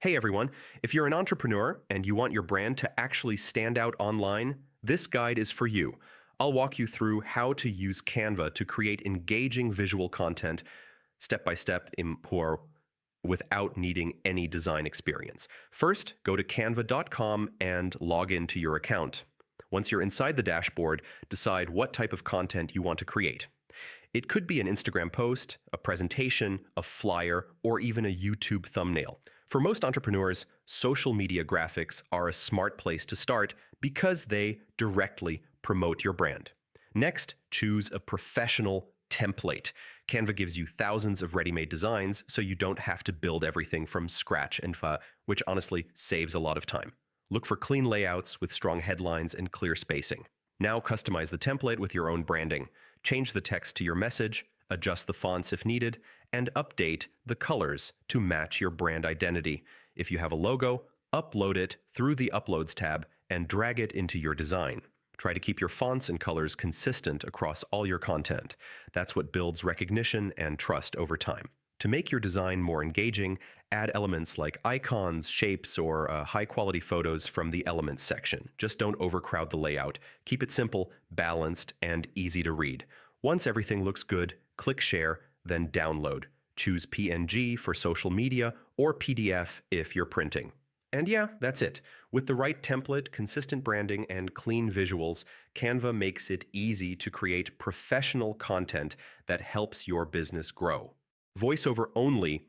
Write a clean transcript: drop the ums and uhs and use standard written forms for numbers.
Hey everyone, if you're an entrepreneur and you want your brand to actually stand out online, this guide is for you. I'll walk you through how to use Canva to create engaging visual content step by step without needing any design experience. First, go to canva.com and log into your account. Once you're inside the dashboard, decide what type of content you want to create. It could be an Instagram post, a presentation, a flyer, or even a YouTube thumbnail. For most entrepreneurs, social media graphics are a smart place to start because they directly promote your brand. Next, choose a professional template. Canva gives you thousands of ready-made designs, so you don't have to build everything from scratch, which honestly saves a lot of time. Look for clean layouts with strong headlines and clear spacing. Now customize the template with your own branding. Change the text to your message, adjust the fonts if needed, and update the colors to match your brand identity. If you have a logo, upload it through the Uploads tab and drag it into your design. Try to keep your fonts and colors consistent across all your content. That's what builds recognition and trust over time. To make your design more engaging, add elements like icons, shapes, or high-quality photos from the Elements section. Just don't overcrowd the layout. Keep it simple, balanced, and easy to read. Once everything looks good, click Share, then Download. Choose PNG for social media or PDF if you're printing. And yeah, that's it. With the right template, consistent branding, and clean visuals, Canva makes it easy to create professional content that helps your business grow. VoiceOver only